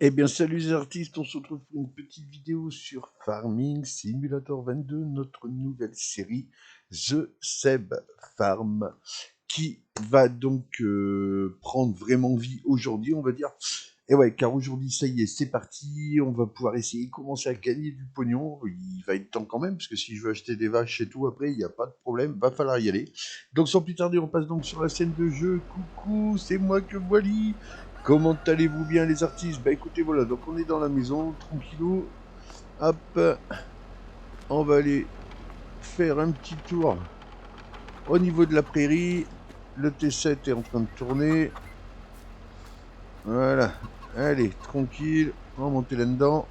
Eh bien, salut les artistes, on se retrouve pour une petite vidéo sur Farming Simulator 22, notre nouvelle série The Seb Farm, qui va donc prendre vraiment vie aujourd'hui, on va dire. Et ouais, car aujourd'hui, ça y est, c'est parti, on va pouvoir essayer de commencer à gagner du pognon. Il va être temps quand même, parce que si je veux acheter des vaches et tout, après, il n'y a pas de problème, va falloir y aller. Donc sans plus tarder, on passe donc sur la scène de jeu. Coucou, c'est moi que voili. Comment allez-vous bien les artistes? Bah écoutez, voilà, donc on est dans la maison, tranquillou. Hop, on va aller faire un petit tour au niveau de la prairie. Le T7 est en train de tourner. Voilà, allez, tranquille, on va monter là-dedans.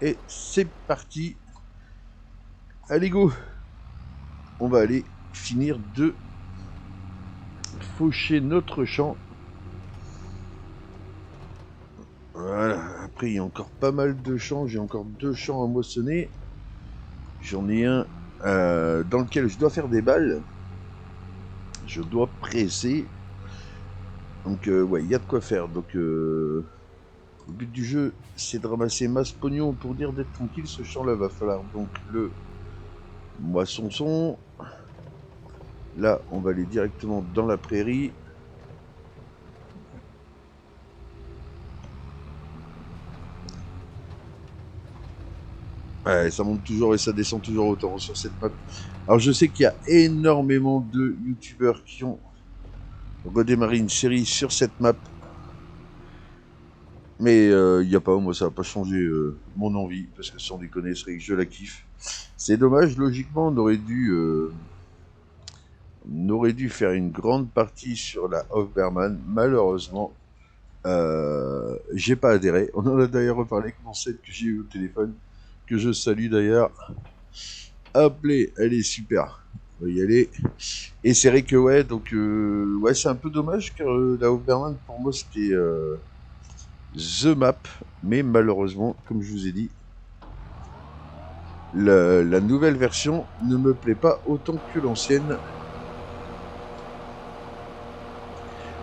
Et c'est parti. Allez, go. On va aller finir de faucher notre champ. Voilà, après il y a encore pas mal de champs, j'ai encore 2 champs à moissonner. J'en ai un dans lequel je dois faire des balles. Je dois presser. Donc ouais, il y a de quoi faire. Donc le but du jeu, c'est de ramasser masse pognon pour dire d'être tranquille. Ce champ-là va falloir donc le moissonçon. Là, on va aller directement dans la prairie. Ouais, ça monte toujours et ça descend toujours autant sur cette map. Alors je sais qu'il y a énormément de youtubeurs qui ont redémarré une série sur cette map. Mais il n'y a pas, moi ça n'a pas changé mon envie, parce que sans déconner, c'est vrai que je la kiffe. C'est dommage, logiquement, on aurait dû faire une grande partie sur la Hoffberman. Malheureusement, j'ai pas adhéré. On en a d'ailleurs reparlé avec mon set que j'ai eu au téléphone, que je salue d'ailleurs. Appelez, elle est super. On va y aller. Et c'est vrai que ouais, donc ouais, c'est un peu dommage car la Hoffberman pour moi c'était The Map, mais malheureusement, comme je vous ai dit, la nouvelle version ne me plaît pas autant que l'ancienne.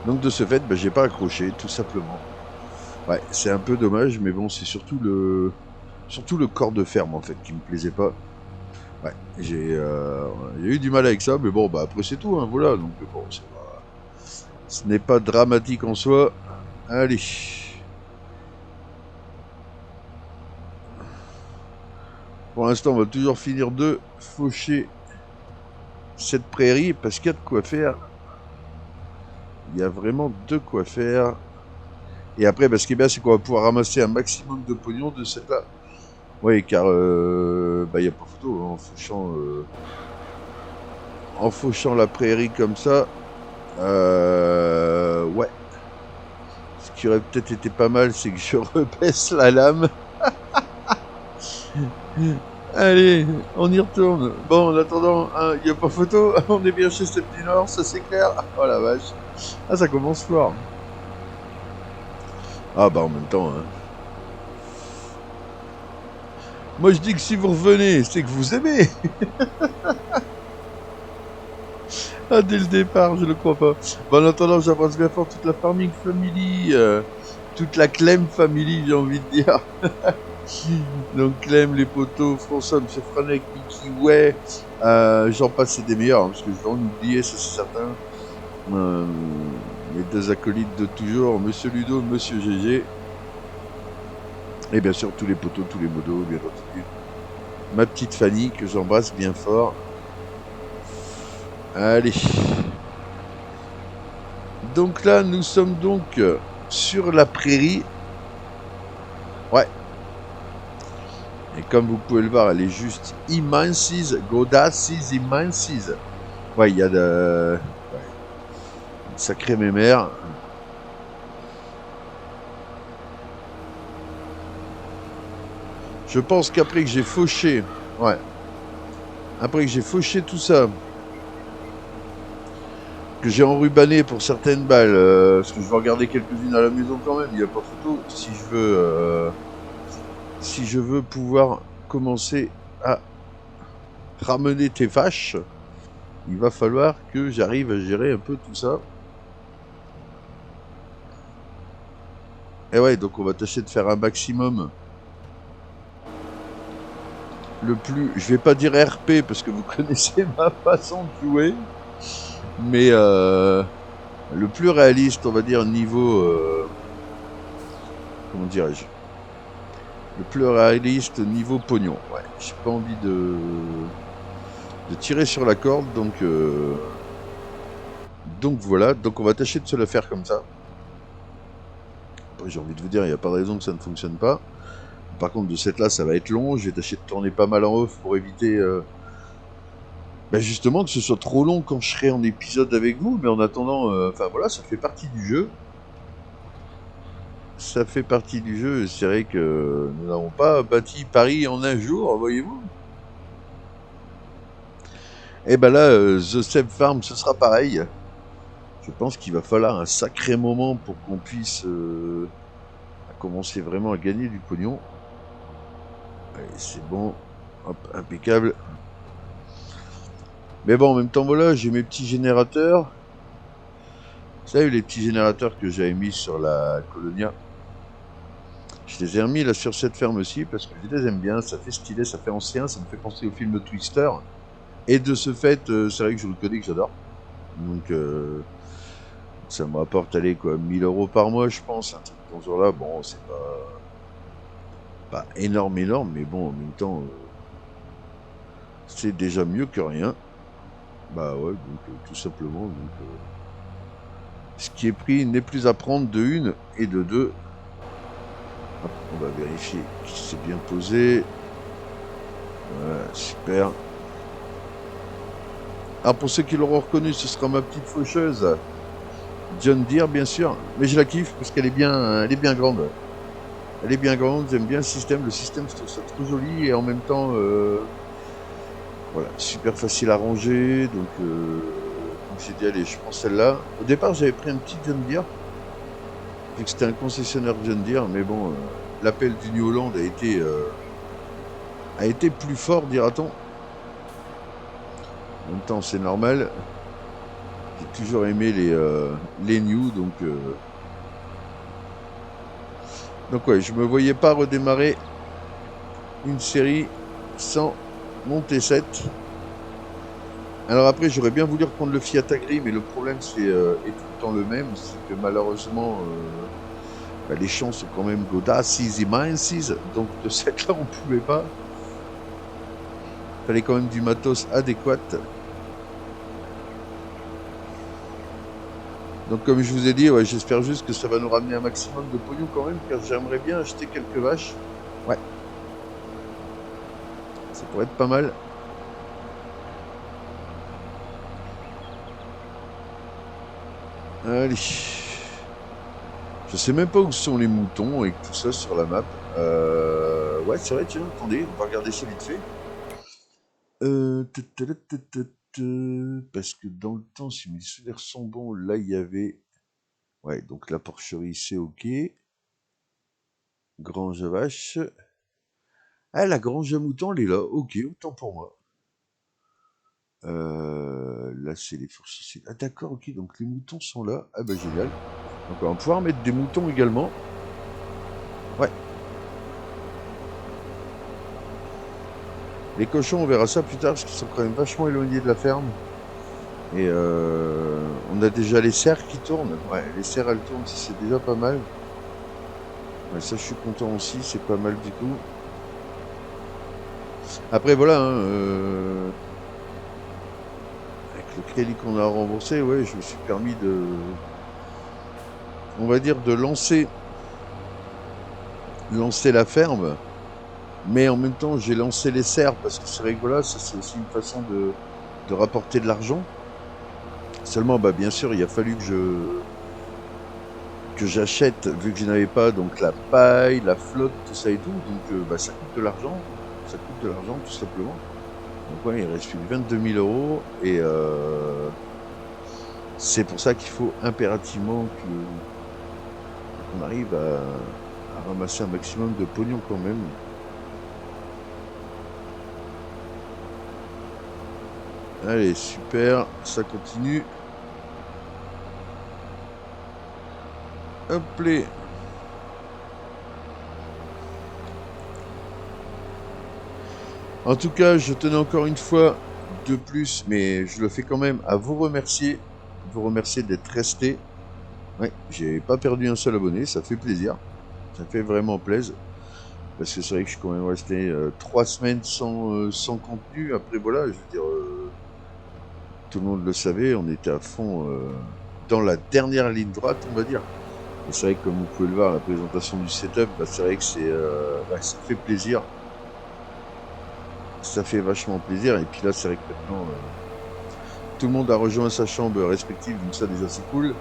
Donc de ce fait, bah, j'ai pas accroché, tout simplement. Ouais, c'est un peu dommage, mais bon, c'est surtout le corps de ferme en fait qui me plaisait pas. Ouais, j'ai eu du mal avec ça, mais bon, bah après c'est tout, hein, voilà. Donc bon, ce n'est pas dramatique en soi. Allez. Pour l'instant, on va toujours finir de faucher cette prairie parce qu'il y a de quoi faire. Il y a vraiment de quoi faire. Et après, bah, ce qui est bien, c'est qu'on va pouvoir ramasser un maximum de pognon de cette là. Oui, car bah, il n'y a pas photo hein, en fauchant la prairie comme ça. Ouais. Ce qui aurait peut-être été pas mal, c'est que je rebaisse la lame. Allez, on y retourne. Bon, en attendant, il n'y a pas photo. On est bien chez Step du Nord, ça c'est clair. Oh la vache. Ah, ça commence fort. Ah bah en même temps, hein. Moi je dis que si vous revenez, c'est que vous aimez. Ah, dès le départ, je le crois pas. Bon, en attendant, j'embrasse bien fort toute la Farming Family, toute la Clem Family, j'ai envie de dire. Donc Clem, les potos, François, M. Franek, Mickey, ouais, j'en passe c'est des meilleurs, hein, parce que je vais en oublier, ça c'est certain. Les deux acolytes de toujours, Monsieur Ludo, Monsieur GG. Et bien sûr tous les potos, tous les modos, bien entendu. Ma petite Fanny, que j'embrasse bien fort. Allez. Donc là, nous sommes donc sur la prairie. Ouais. Et comme vous pouvez le voir, elle est juste immense. Godassis immense. Ouais, il y a de... Ouais. Une sacrée mémère. Je pense qu'après que j'ai fauché... Ouais. Après que j'ai fauché tout ça... Que j'ai enrubanné pour certaines balles... parce que je vais regarder quelques-unes à la maison quand même. Il n'y a pas photo. Si je veux pouvoir commencer à ramener tes vaches, il va falloir que j'arrive à gérer un peu tout ça. Et ouais, donc on va tâcher de faire un maximum. Le plus, je vais pas dire RP parce que vous connaissez ma façon de jouer, mais le plus réaliste, on va dire niveau, comment dirais-je, le plus réaliste niveau pognon. Ouais, j'ai pas envie de tirer sur la corde, donc voilà, donc on va tâcher de se la faire comme ça. Après, j'ai envie de vous dire, il n'y a pas de raison que ça ne fonctionne pas. Par contre, de cette là, ça va être long. Je vais tâcher de tourner pas mal en off pour éviter justement que ce soit trop long quand je serai en épisode avec vous. Mais en attendant, enfin voilà, ça fait partie du jeu. Ça fait partie du jeu. C'est vrai que nous n'avons pas bâti Paris en un jour, voyez-vous. Et ben là, The Seb Farm, ce sera pareil. Je pense qu'il va falloir un sacré moment pour qu'on puisse commencer vraiment à gagner du pognon. Allez, c'est bon. Hop, impeccable. Mais bon, en même temps, voilà, j'ai mes petits générateurs. Vous savez, les petits générateurs que j'avais mis sur la Colonia. Je les ai remis là sur cette ferme aussi parce que je les aime bien, ça fait stylé, ça fait ancien, ça me fait penser au film Twister. Et de ce fait, c'est vrai que je le connais, que j'adore. Donc, ça me rapporte, allez, quoi, 1000 € par mois, je pense. Un truc dans ce genre-là. Bon, c'est pas énorme, mais bon, en même temps, c'est déjà mieux que rien. Bah ouais, donc tout simplement. Donc, ce qui est pris n'est plus à prendre de une et de deux. Hop, on va vérifier qu'il s'est bien posé. Voilà, super. Alors pour ceux qui l'auront reconnu, ce sera ma petite faucheuse. John Deere, bien sûr. Mais je la kiffe parce qu'elle est bien grande. Elle est bien grande, j'aime bien le système. Le système, je trouve ça trop joli et en même temps, voilà, super facile à ranger. Donc, j'ai dit, allez, je prends celle-là. Au départ, j'avais pris un petit John Deere, vu que c'était un concessionnaire John Deere, mais bon, l'appel du New Holland a été plus fort, dira-t-on. En même temps, c'est normal. J'ai toujours aimé les New, donc ouais, je me voyais pas redémarrer une série sans mon T7. Alors après, j'aurais bien voulu reprendre le Fiat Agri, mais le problème est tout le temps le même, c'est que malheureusement, les champs sont quand même godasses et minces, donc de cette là, on pouvait pas. Il fallait quand même du matos adéquat. Donc comme je vous ai dit, ouais, j'espère juste que ça va nous ramener un maximum de pognon quand même, car j'aimerais bien acheter quelques vaches. Ouais. Ça pourrait être pas mal. Allez. Je sais même pas où sont les moutons et tout ça sur la map. Ouais, c'est vrai, tiens, attendez, on va regarder ça vite fait. Parce que dans le temps, si mes souvenirs sont bons, là, il y avait... Ouais, donc la porcherie, c'est ok. Grange à vache. Ah, la grange à moutons, elle est là. Ok, autant pour moi. Là, c'est les fourches. Ah, d'accord, ok, donc les moutons sont là. Ah, bah, génial. Donc, on va pouvoir mettre des moutons également. Ouais. Les cochons, on verra ça plus tard, parce qu'ils sont quand même vachement éloignés de la ferme. Et on a déjà les cerfs qui tournent. Ouais, les cerfs, elles tournent, c'est déjà pas mal. Ouais, ça, je suis content aussi, c'est pas mal du coup. Après, voilà, hein, avec le crédit qu'on a remboursé, ouais, je me suis permis de... On va dire de lancer la ferme. Mais en même temps, j'ai lancé les cerfs parce que c'est rigolo, ça c'est aussi une façon de rapporter de l'argent. Seulement, bah, bien sûr, il a fallu que j'achète, vu que je n'avais pas, donc la paille, la flotte, tout ça et tout. Donc, bah, ça coûte de l'argent. Ça coûte de l'argent, tout simplement. Donc, ouais, il reste plus que 22 000 €. Et c'est pour ça qu'il faut impérativement qu'on arrive à ramasser un maximum de pognon quand même. Allez, super, ça continue. Hop les. En tout cas, je tenais encore une fois de plus, mais je le fais quand même, à vous remercier. Vous remercier d'être resté. Ouais, j'ai pas perdu un seul abonné, ça fait plaisir. Ça fait vraiment plaisir. Parce que c'est vrai que je suis quand même resté 3 semaines sans contenu. Après, voilà, je veux dire, tout le monde le savait, on était à fond dans la dernière ligne droite, on va dire. Et c'est vrai que comme vous pouvez le voir, la présentation du setup, bah, c'est vrai que ouais, ça fait plaisir. Ça fait vachement plaisir. Et puis là, c'est vrai que maintenant, tout le monde a rejoint sa chambre respective, donc ça déjà c'est cool.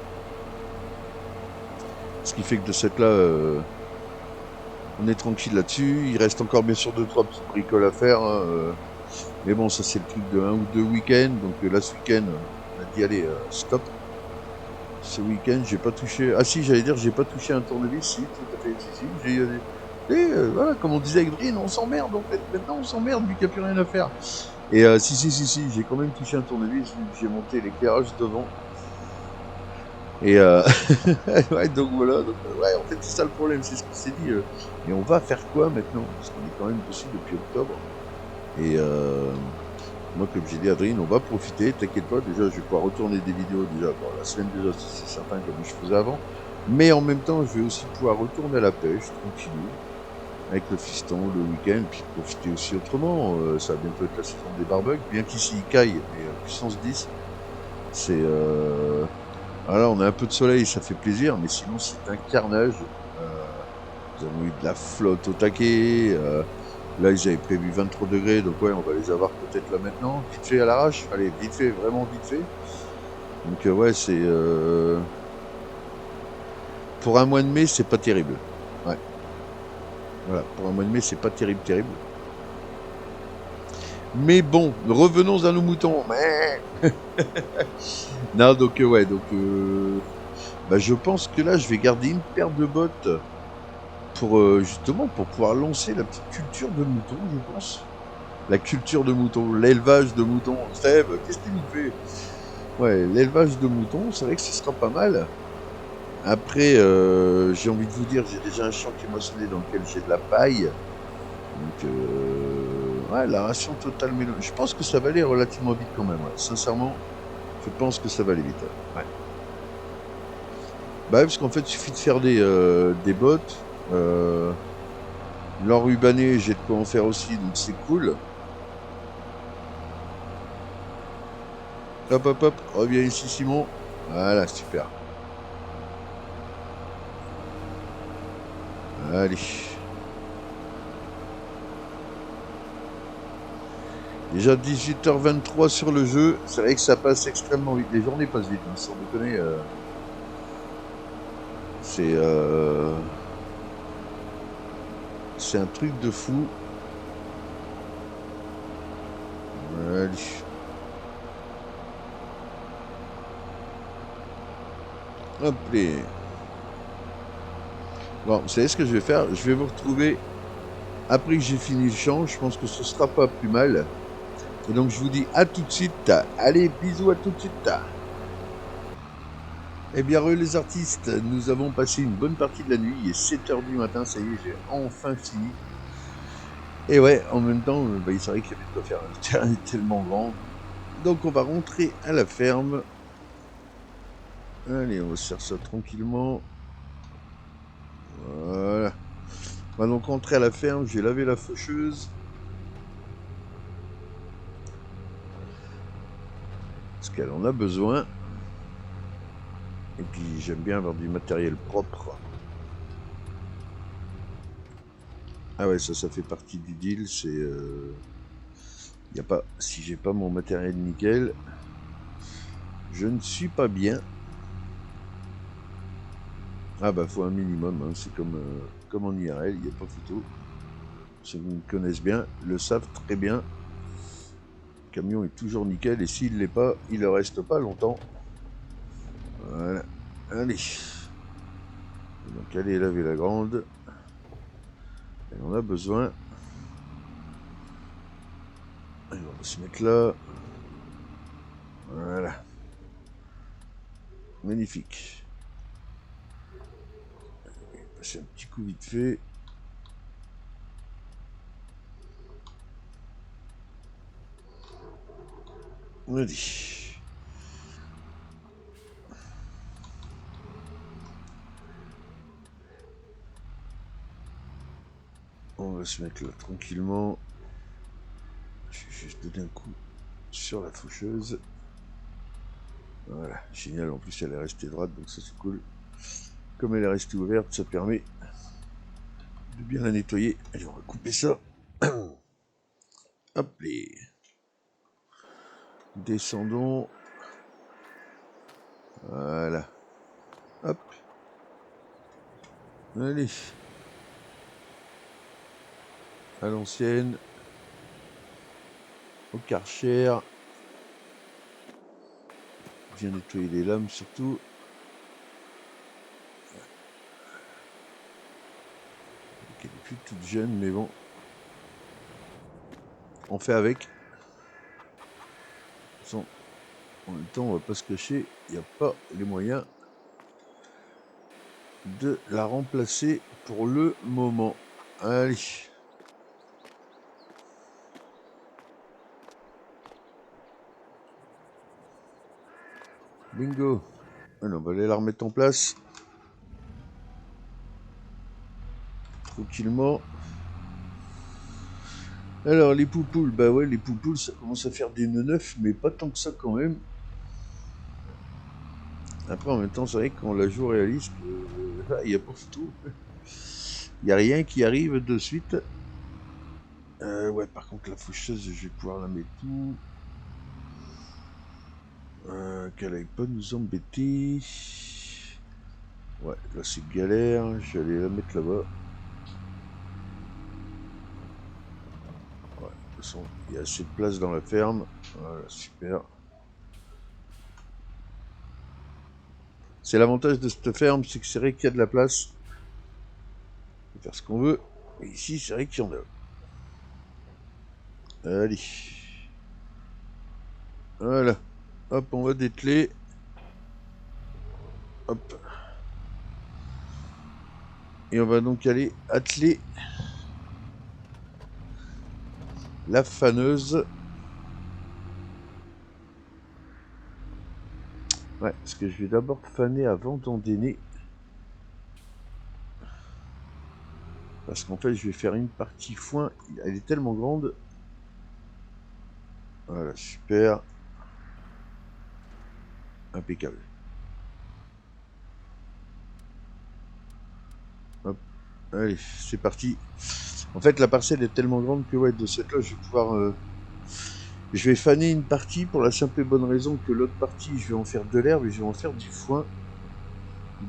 Ce qui fait que de cette là, on est tranquille là-dessus. Il reste encore bien sûr 2-3 petites bricoles à faire. Hein, mais bon, ça c'est le truc de 1 ou 2 week-ends. Donc là ce week-end, on a dit allez, stop. Ce week-end, j'ai pas touché. Ah si, j'allais dire, j'ai pas touché un tournevis. Si, tout à fait. Si, j'ai. Voilà, comme on disait avec Drine, on s'emmerde en fait. Maintenant, on s'emmerde vu qu'il n'y a plus rien à faire. Et si, j'ai quand même touché un tournevis vu que j'ai monté l'éclairage devant. Et ouais, donc voilà. Donc, ouais, en fait, c'est ça le problème. C'est ce qu'on s'est dit. Mais on va faire quoi maintenant? Parce qu'on est quand même dessus depuis octobre. Et moi, comme j'ai dit à Adrien, on va profiter, t'inquiète pas, déjà je vais pouvoir retourner des vidéos déjà, bon, la semaine déjà c'est certain comme je faisais avant, mais en même temps je vais aussi pouvoir retourner à la pêche, tranquillou, avec le fiston le week-end, puis profiter aussi autrement, ça va bientôt être la saison des barbecues, bien qu'ici il caille, mais puissance 10, c'est... Voilà, on a un peu de soleil, ça fait plaisir, mais sinon c'est un carnage, nous avons eu de la flotte au taquet, là, ils avaient prévu 23 degrés, donc ouais, on va les avoir peut-être là maintenant. Vite fait à l'arrache. Allez, vite fait, vraiment vite fait. Donc ouais, c'est... Pour un mois de mai, c'est pas terrible. Ouais. Voilà, pour un mois de mai, c'est pas terrible, terrible. Mais bon, revenons à nos moutons. Non, donc ouais, donc... Bah, je pense que là, je vais garder une paire de bottes pour justement pour pouvoir lancer la petite culture de moutons, je pense. La culture de moutons, l'élevage de moutons. Seb, qu'est-ce que tu nous fais? Ouais, l'élevage de moutons, c'est vrai que ce sera pas mal. Après, j'ai envie de vous dire, j'ai déjà un champ qui est moissonné dans lequel j'ai de la paille. Donc, ouais, la ration totale mélo. Je pense que ça va aller relativement vite quand même. Ouais. Sincèrement, je pense que ça va aller vite. Ouais. Bah, parce qu'en fait, il suffit de faire des bottes. L'enrubané, j'ai de quoi en faire aussi, donc c'est cool. Hop, hop, hop, reviens ici, Simon. Voilà, super. Allez. Déjà 18h23 sur le jeu, c'est vrai que ça passe extrêmement vite. Les journées passent vite, hein, sans déconner. C'est un truc de fou. Allez. Hop les. Bon, vous savez ce que je vais faire? Je vais vous retrouver après que j'ai fini le champ. Je pense que ce sera pas plus mal. Et donc je vous dis à tout de suite. Allez, bisous, à tout de suite. Eh bien, les artistes, nous avons passé une bonne partie de la nuit. Il est 7h du matin, ça y est, j'ai enfin fini. Et ouais, en même temps, bah, c'est vrai qu'il y avait de quoi faire. Le terrain est tellement grand. Donc on va rentrer à la ferme. Allez, on va se faire ça tranquillement. Voilà. On va donc rentrer à la ferme. J'ai lavé la faucheuse. Parce qu'elle en a besoin. Et puis j'aime bien avoir du matériel propre. Ah ouais, ça fait partie du deal. C'est... y a pas... Si j'ai pas mon matériel nickel, je ne suis pas bien. Ah bah faut un minimum, hein. C'est comme en IRL, il n'y a pas photo. Ceux qui me connaissent bien le savent très bien. Le camion est toujours nickel et s'il ne l'est pas, il ne reste pas longtemps. Voilà. Allez. Donc allez laver la grande. Elle en a besoin. Allez, on va se mettre là. Voilà. Magnifique. Passer un petit coup vite fait. Allez. On va se mettre là tranquillement. Je vais juste donner un coup sur la faucheuse. Voilà, génial. En plus, elle est restée droite, donc ça c'est cool. Comme elle est restée ouverte, ça permet de bien la nettoyer. Allez, on va couper ça. Hop, les. Descendons. Voilà. Hop. Allez. À l'ancienne. Au Karcher. Bien nettoyer les lames surtout. Elle est plus toute jeune, mais bon. On fait avec. En même temps, on va pas se cacher. Il n'y a pas les moyens de la remplacer pour le moment. Allez. Bingo. Alors, on va aller la remettre en place. Tranquillement. Alors, les poupoules. Bah ouais, les poupoules, ça commence à faire des nœuds neufs, mais pas tant que ça quand même. Après, en même temps, c'est vrai que quand on la joue réaliste, il n'y a pas photo. Il n'y a rien qui arrive de suite. Ouais, par contre, la faucheuse, je vais pouvoir la mettre où qu'elle aille pas nous embêter. Ouais, là c'est galère, je vais aller la mettre là-bas. Ouais, de toute façon, il y a assez de place dans la ferme. Voilà, super. C'est l'avantage de cette ferme, c'est que c'est vrai qu'il y a de la place. On peut faire ce qu'on veut. Et ici, c'est vrai qu'il y en a. Allez. Voilà. Hop, on va dételer. Hop. Et on va donc aller atteler la faneuse. Ouais, parce que je vais d'abord faner avant d'endainer. Parce qu'en fait, je vais faire une partie foin. Elle est tellement grande. Voilà, super. Impeccable. Hop. Allez, c'est parti. En fait, la parcelle est tellement grande que ouais, de cette là, je vais pouvoir... je vais faner une partie pour la simple et bonne raison que l'autre partie, je vais en faire de l'herbe et je vais en faire du foin.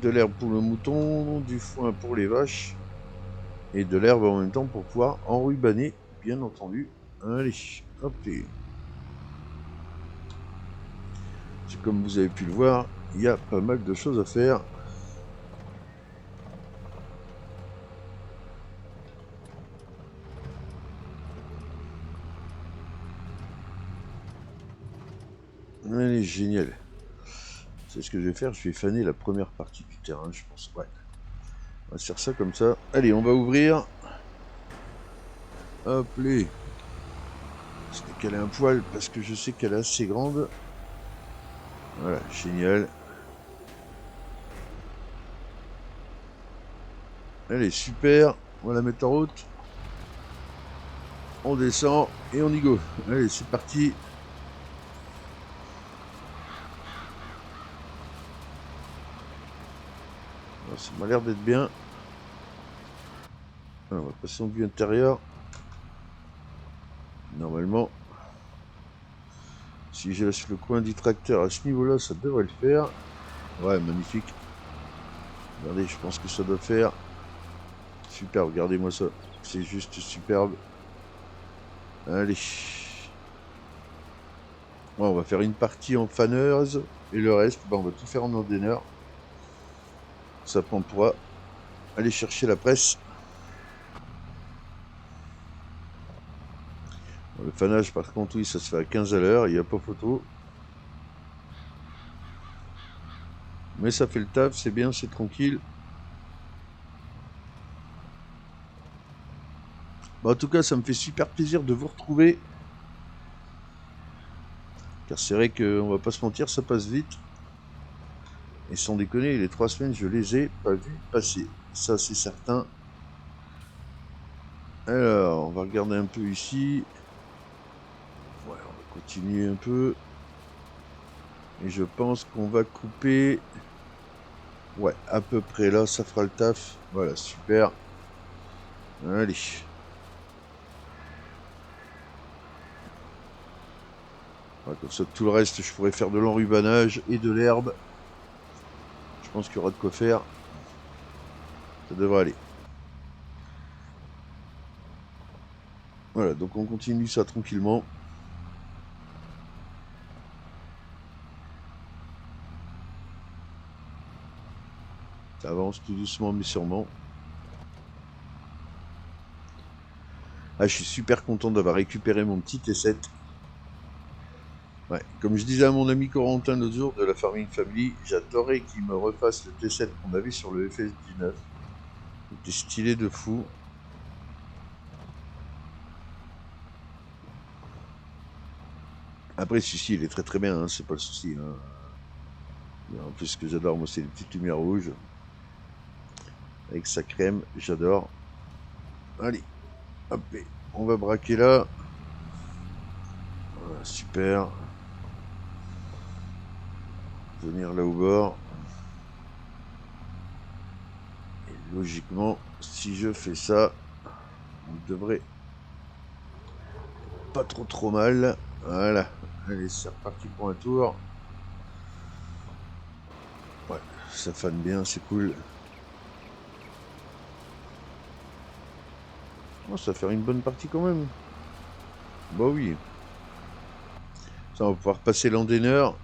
De l'herbe pour le mouton, du foin pour les vaches. Et de l'herbe en même temps pour pouvoir enrubaner, bien entendu. Allez, hop. C'est comme vous avez pu le voir, il y a pas mal de choses à faire. Allez, génial. C'est ce que je vais faire, je vais faner la première partie du terrain, je pense. Ouais. On va se faire ça comme ça. Allez, on va ouvrir. Hop, les. Je vais caler un poil parce que je sais qu'elle est assez grande. Voilà, génial. Elle est super. On va la mettre en route. On descend et on y go. Allez, c'est parti. Alors, ça m'a l'air d'être bien. Alors, on va passer en vue intérieure. Normalement, si je laisse le coin du tracteur à ce niveau-là, ça devrait le faire. Ouais, magnifique. Regardez, je pense que ça doit faire. Super, regardez-moi ça. C'est juste superbe. Allez. Bon, on va faire une partie en faneuse. Et le reste, bah, on va tout faire en endaineur. Ça prend pourra aller chercher la presse. Bon, le fanage, par contre, oui, ça se fait à 15 à l'heure. Il n'y a pas photo. Mais ça fait le taf, c'est bien, c'est tranquille. Bon, en tout cas, ça me fait super plaisir de vous retrouver. Car c'est vrai qu'on va pas se mentir, ça passe vite. Et sans déconner, les 3 semaines, je les ai pas vues passer. Ça, c'est certain. Alors, on va regarder un peu ici. Ouais, on va continuer un peu. Et je pense qu'on va couper... Ouais, à peu près là, ça fera le taf. Voilà, super. Allez. Ouais, comme ça, tout le reste, je pourrais faire de l'enrubanage et de l'herbe. Je pense qu'il y aura de quoi faire. Ça devrait aller. Voilà, donc on continue ça tranquillement. Ça avance tout doucement mais sûrement. Ah, je suis super content d'avoir récupéré mon petit T7. Ouais, comme je disais à mon ami Corentin l'autre jour de la Farming Family, j'adorais qu'il me refasse le T7 qu'on avait sur le FS19. C'était stylé de fou. Après, si, il est très très bien, hein, c'est pas le souci. Hein. En plus, ce que j'adore, moi, c'est les petites lumières rouges. Avec sa crème, j'adore. Allez, hop, on va braquer là. Voilà, super. Venir là au bord. Et logiquement, si je fais ça, on devrait pas trop mal. Voilà. Allez, c'est reparti pour un tour. Ouais, ça fane bien, c'est cool. Oh, ça va faire une bonne partie quand même. Bah oui. Ça, on va pouvoir passer l'endéneur.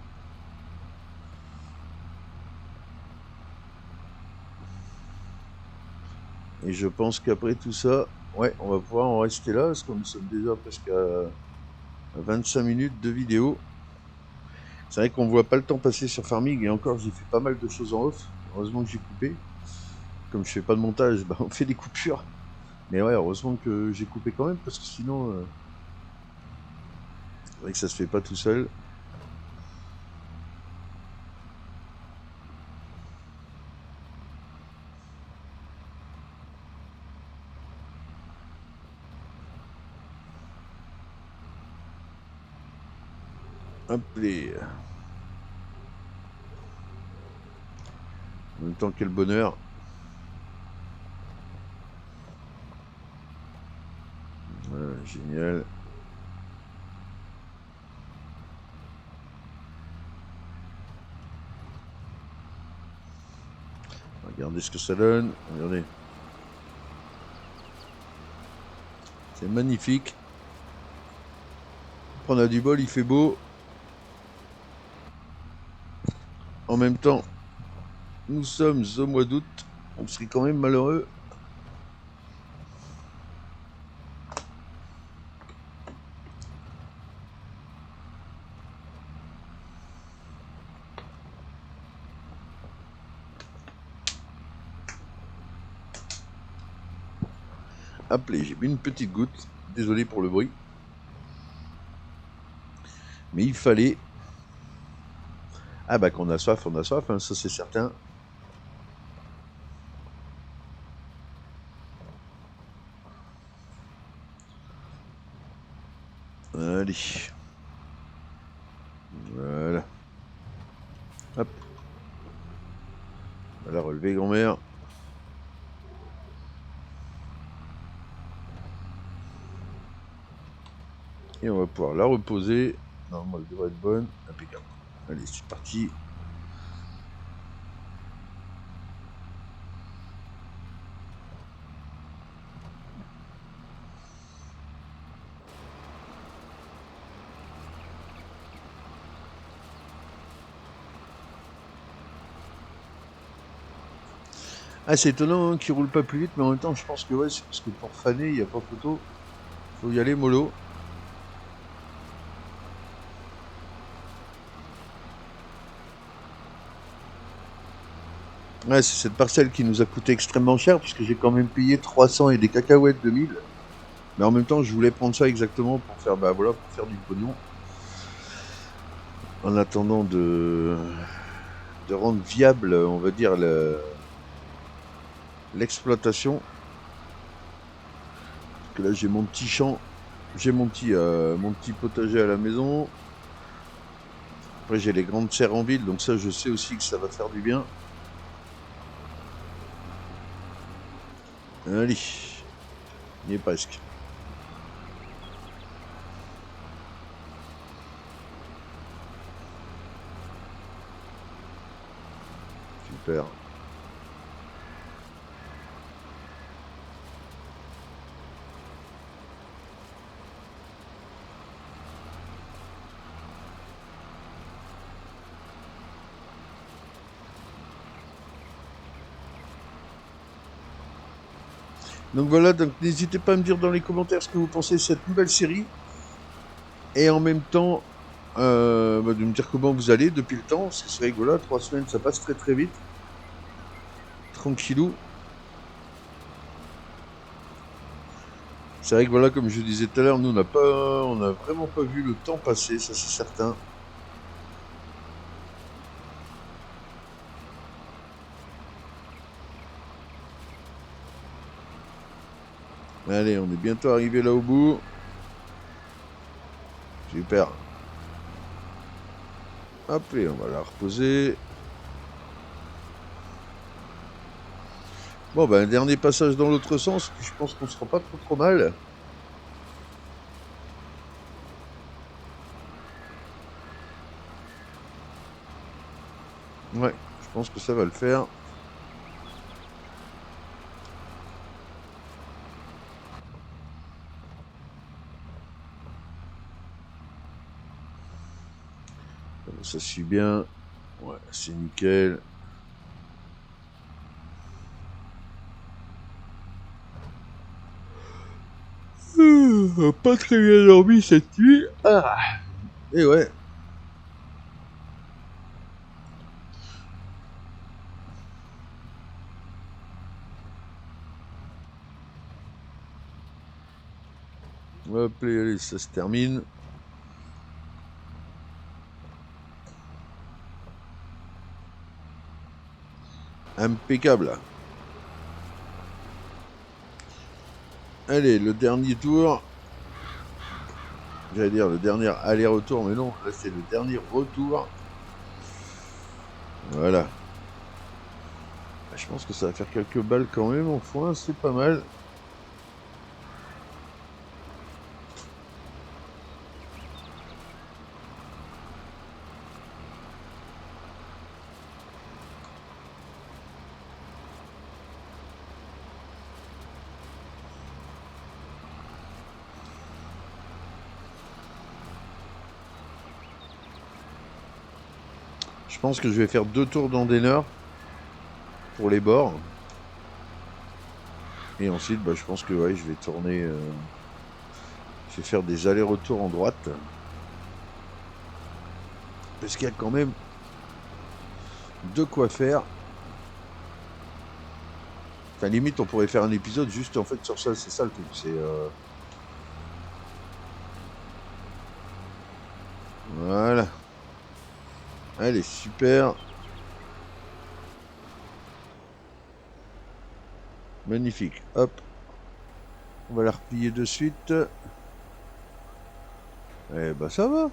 Et je pense qu'après tout ça, ouais, on va pouvoir en rester là, parce que nous sommes déjà presque à 25 minutes de vidéo. C'est vrai qu'on voit pas le temps passer sur Farming, et encore j'ai fait pas mal de choses en off. Heureusement que j'ai coupé. Comme je fais pas de montage, bah, on fait des coupures. Mais ouais, heureusement que j'ai coupé quand même, parce que sinon, c'est vrai que ça se fait pas tout seul. Hop les. En même temps, quel bonheur. Voilà, génial. Regardez ce que ça donne. Regardez. C'est magnifique. On a du bol, il fait beau. En même temps, nous sommes au mois d'août. On serait quand même malheureux. Appelé, j'ai mis une petite goutte. Désolé pour le bruit. Mais il fallait. Ah bah qu'on a soif, hein, ça c'est certain. Allez. Voilà. Hop. On va la relever, grand-mère. Et on va pouvoir la reposer. Normalement, elle devrait être bonne. Impeccable. Allez, c'est parti. Ah, c'est étonnant hein, qu'il roule pas plus vite, mais en même temps, je pense que ouais, c'est parce que pour faner, il n'y a pas photo. Faut y aller mollo. Ouais, c'est cette parcelle qui nous a coûté extrêmement cher, puisque j'ai quand même payé 300 et des cacahuètes de 1000. Mais en même temps, je voulais prendre ça exactement pour faire, bah voilà, pour faire du pognon. en attendant de rendre viable, on va dire, l'exploitation. Parce que là, j'ai mon petit champ, j'ai mon petit potager à la maison. Après, j'ai les grandes serres en ville, donc ça, je sais aussi que ça va faire du bien. Allez, il y est presque. Super. Donc voilà, donc n'hésitez pas à me dire dans les commentaires ce que vous pensez de cette nouvelle série. Et en même temps, de me dire comment vous allez depuis le temps. Parce que c'est vrai que voilà, 3 semaines, ça passe très très vite. Tranquillou. C'est vrai que voilà, comme je disais tout à l'heure, nous on a vraiment pas vu le temps passer, ça c'est certain. Allez, on est bientôt arrivé là au bout. Super. Hop, et on va la reposer. Bon, ben, un dernier passage dans l'autre sens, puis je pense qu'on sera pas trop mal. Ouais, je pense que ça va le faire. Ça suit bien. Ouais, c'est nickel. Pas très bien dormi cette nuit. Ah. Et ouais. Hop, allez, ça se termine. Impeccable. Allez, le dernier tour. J'allais dire le dernier aller-retour, mais non, là c'est le dernier retour. Voilà. Je pense que ça va faire quelques balles quand même en foin, c'est pas mal. Je pense que je vais faire 2 tours d'Andener pour les bords. Et ensuite, je pense que ouais, je vais tourner. Je vais faire des allers-retours en droite. Parce qu'il y a quand même de quoi faire. Enfin, limite, on pourrait faire un épisode juste en fait sur ça. C'est ça le truc. C'est. Voilà. Allez, super. Magnifique. Hop. On va la replier de suite. Eh ben ça va.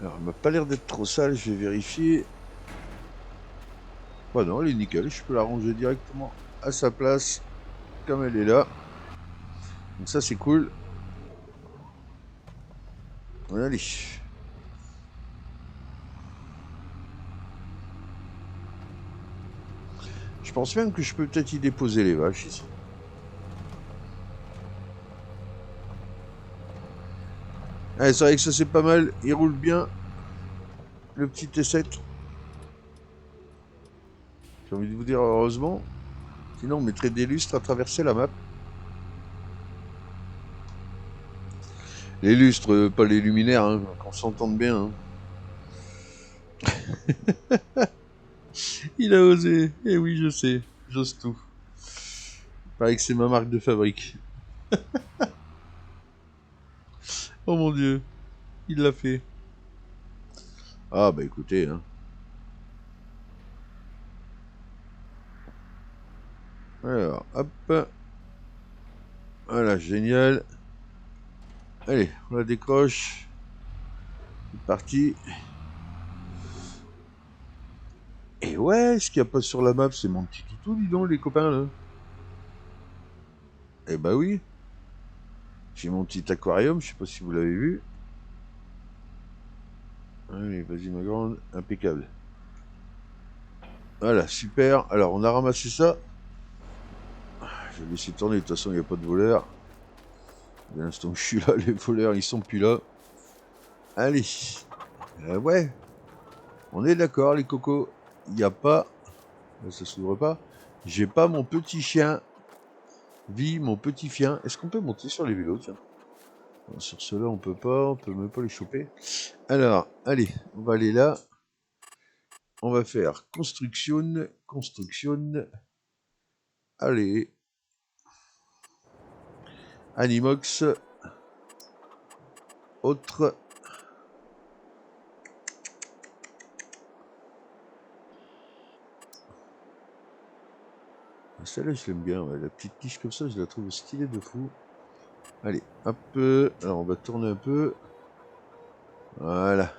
Alors, elle m'a pas l'air d'être trop sale, je vais vérifier. Bah non, elle est nickel, je peux la ranger directement à sa place, comme elle est là. Donc ça c'est cool. Allez. Je pense même que je peux peut-être y déposer les vaches ici. Allez, c'est vrai que ça c'est pas mal, il roule bien. Le petit T7. J'ai envie de vous dire heureusement. Sinon on mettrait des lustres à traverser la map. Les lustres, pas les luminaires, hein, qu'on s'entende bien. Hein. Il a osé. Eh oui, je sais. J'ose tout. Pareil que c'est ma marque de fabrique. Oh mon dieu. Il l'a fait. Ah bah écoutez, hein. Alors, hop. Voilà, génial. Allez, on la décroche. C'est parti. Et ouais, ce qu'il n'y a pas sur la map, c'est mon petit toutou, dis donc, les copains, là. Eh bah oui. J'ai mon petit aquarium, je sais pas si vous l'avez vu. Allez, vas-y ma grande, impeccable. Voilà, super. Alors, on a ramassé ça. Je vais laisser tourner, de toute façon, il n'y a pas de voleurs. Dès l'instant que je suis là, les voleurs, ils sont plus là. Allez. Ouais. On est d'accord, les cocos. Il n'y a pas... Ça s'ouvre pas. J'ai pas mon petit chien. Vie, mon petit chien. Est-ce qu'on peut monter sur les vélos, tiens? Sur ceux-là, on peut pas. On peut même pas les choper. Alors, allez, on va aller là. On va faire construction. Construction. Allez. Animox. Autre. Celle-là, je l'aime bien. Ouais. La petite quiche comme ça, je la trouve stylée de fou. Allez, hop. Alors, on va tourner un peu. Voilà.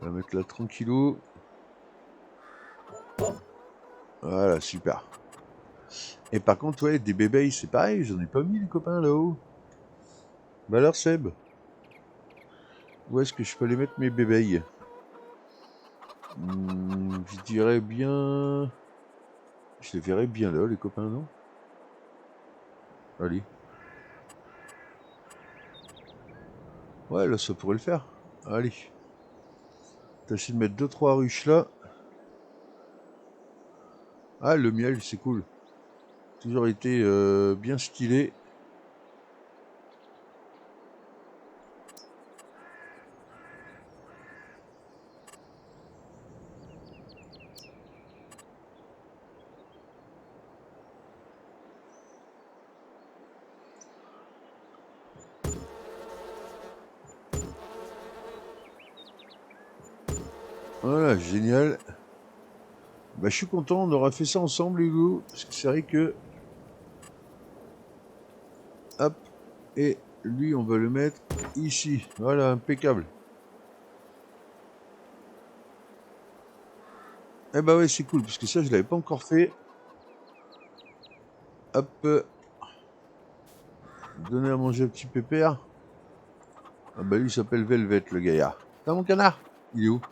On va mettre là tranquillou. Voilà, super. Et par contre, ouais, des bébés, c'est pareil, j'en ai pas mis les copains là-haut. Bah alors Seb, où est-ce que je peux aller mettre mes bébés? Je dirais bien... Je les verrais bien là, les copains, non? Allez. Ouais, là, ça pourrait le faire. Allez. Tâchez de mettre 2-3 ruches là. Ah, le miel, c'est cool. Toujours été bien stylé. Voilà, génial. Bah, je suis content, on aura fait ça ensemble, Hugo. Parce que c'est vrai que... Hop. Et lui, on va le mettre ici. Voilà, impeccable. Eh bah ouais, c'est cool, parce que ça, je l'avais pas encore fait. Hop. Donner à manger un petit pépère. Ah bah lui, il s'appelle Velvet, le gaillard. T'as mon canard? Il est où?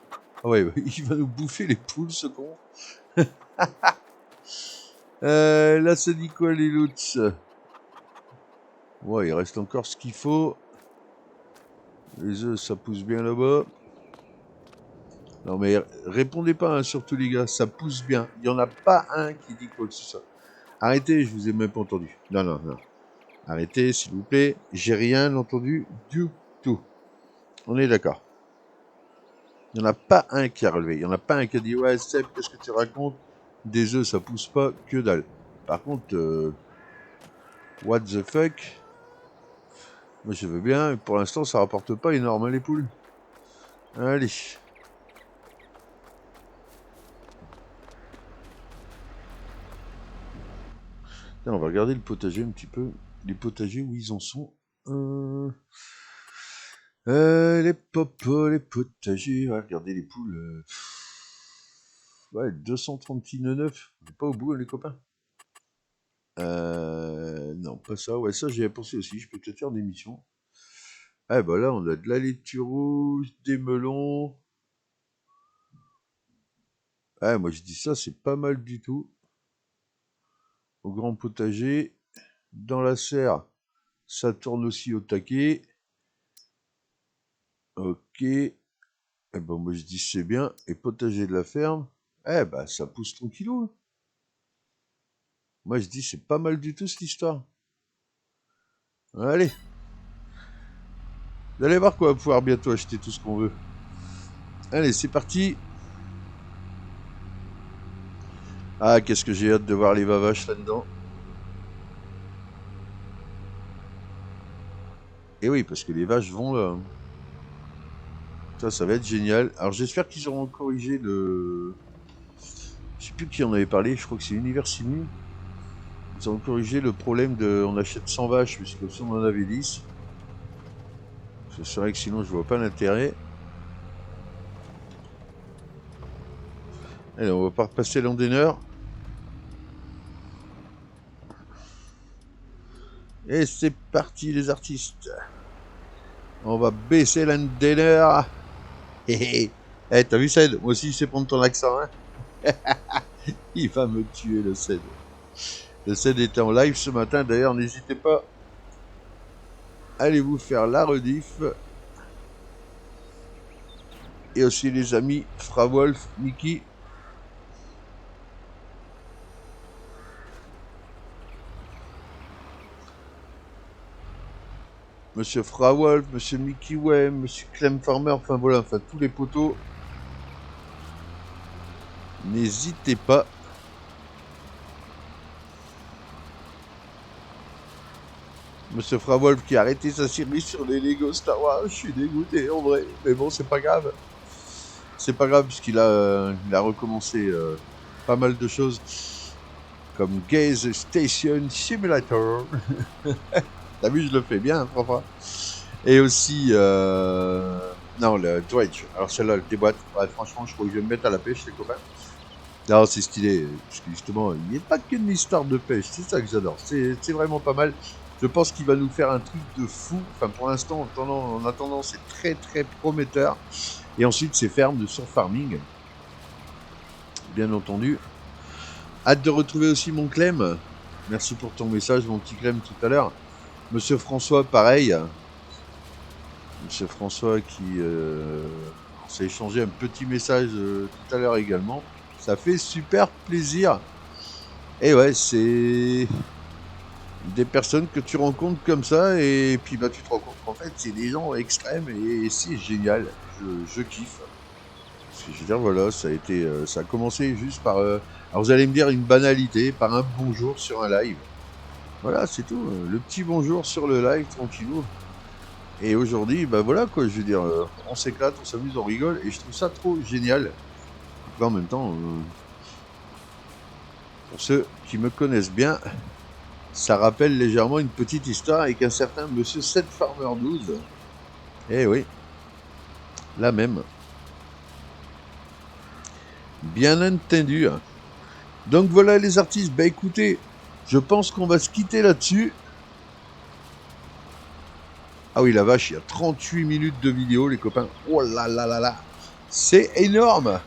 Ah ouais, il va nous bouffer les poules, ce con. Là, ça dit quoi, les loots? Ouais, il reste encore ce qu'il faut. Les œufs, ça pousse bien là-bas. Non, mais répondez pas, hein, surtout les gars, ça pousse bien. Il n'y en a pas un qui dit quoi que ce soit. Arrêtez, je vous ai même pas entendu. Non, non, non. Arrêtez, s'il vous plaît. J'ai rien entendu du tout. On est d'accord. Il n'y en a pas un qui a relevé. Il n'y en a pas un qui a dit ouais, Seb, qu'est-ce que tu racontes? Des œufs, ça pousse pas, que dalle. Par contre, what the fuck? Moi, je veux bien. Pour l'instant, ça rapporte pas énorme, hein, les poules. Allez. Tiens, on va regarder le potager un petit peu. Les potagers, où ils en sont. Les popos, les potagers. Ouais, regardez les poules. Ouais, 239. On n'est pas au bout, hein, les copains. Non, pas ça. Ouais, ça, j'y ai pensé aussi. Je peux peut-être faire des missions. Ah, bah là, on a de la laitue rouge, des melons. Ah, moi, je dis ça, c'est pas mal du tout. Au grand potager. Dans la serre, ça tourne aussi au taquet. Ok. Eh ben, moi, je dis c'est bien. Et potager de la ferme. Eh ben, ça pousse tranquillou, hein. Moi, je dis c'est pas mal du tout, cette histoire. Allez. Vous allez voir qu'on va pouvoir bientôt acheter tout ce qu'on veut. Allez, c'est parti. Ah, qu'est-ce que j'ai hâte de voir les vavaches là-dedans. Et oui, parce que les vaches vont là. Ça va être génial. Alors j'espère qu'ils auront corrigé le... Je sais plus qui en avait parlé, je crois que c'est Univers Simu. Ils ont corrigé le problème de... On achète 100 vaches, puisque si on en avait 10. C'est vrai que sinon je vois pas l'intérêt. Allez, on va pas repasser l'anteneur. Et c'est parti les artistes. On va baisser l'anteneur. Hé hé, t'as vu Ced? Moi aussi je sais prendre ton accent, hein. Il va me tuer le Ced. Le Ced était en live ce matin, d'ailleurs n'hésitez pas. Allez vous faire la rediff. Et aussi les amis Frawolf, Mickey. Monsieur Frawolf, Monsieur Mickey Way, Monsieur Clem Farmer, enfin voilà, enfin tous les poteaux. N'hésitez pas. Monsieur Frawolf qui a arrêté sa série sur les Lego Star Wars, je suis dégoûté en vrai, mais bon c'est pas grave. C'est pas grave puisqu'il a recommencé pas mal de choses comme Gaze Station Simulator. T'as vu, je le fais bien, parfois. Et aussi, non, le Dredge. Alors celle-là, le déboîte. Ouais, franchement, je crois que je vais me mettre à la pêche, les copains. Non, c'est stylé, parce que justement, il n'y a pas qu'une histoire de pêche, c'est ça que j'adore. C'est vraiment pas mal. Je pense qu'il va nous faire un truc de fou. Enfin, pour l'instant, en attendant, c'est très très prometteur. Et ensuite, c'est ferme de surfarming. Bien entendu. Hâte de retrouver aussi mon Clem. Merci pour ton message, mon petit Clem, tout à l'heure. Monsieur François, pareil. Monsieur François qui s'est échangé un petit message tout à l'heure également. Ça fait super plaisir. Et ouais, c'est des personnes que tu rencontres comme ça et puis bah tu te rends compte qu'en fait c'est des gens extrêmes et c'est génial. Je kiffe. Parce que je veux dire voilà, ça a commencé juste par alors vous allez me dire une banalité, par un bonjour sur un live. Voilà, c'est tout. Le petit bonjour sur le live, tranquillou. Et aujourd'hui, bah voilà quoi, je veux dire, on s'éclate, on s'amuse, on rigole, et je trouve ça trop génial. En même temps, pour ceux qui me connaissent bien, ça rappelle légèrement une petite histoire avec un certain Monsieur 7 Farmer 12. Eh oui, la même. Bien entendu. Donc voilà les artistes, bah écoutez, je pense qu'on va se quitter là-dessus. Ah oui, la vache, il y a 38 minutes de vidéo, les copains. Oh là là là là. C'est énorme.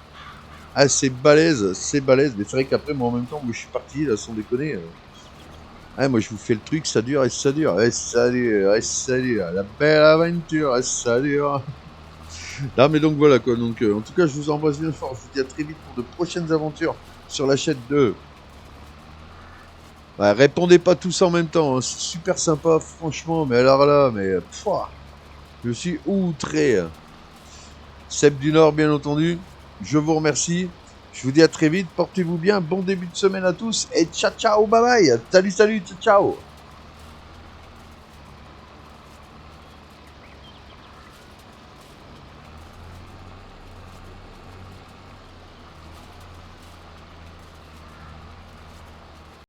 Ah, c'est balèze, c'est balèze. Mais c'est vrai qu'après, moi, en même temps, où je suis parti, là, sans déconner. Ah, moi, je vous fais le truc, ça dure et ça dure. Et ça dure, et ça dure. La belle aventure, et ça dure. Non, mais donc voilà, quoi. Donc, en tout cas, je vous embrasse bien fort. Je vous dis à très vite pour de prochaines aventures sur la chaîne de... Bah, répondez pas tous en même temps, hein. C'est super sympa, franchement, mais alors là, mais je suis outré. Seb du Nord, bien entendu, je vous remercie. Je vous dis à très vite, portez-vous bien, bon début de semaine à tous, et ciao ciao, bye bye, salut salut, ciao ciao.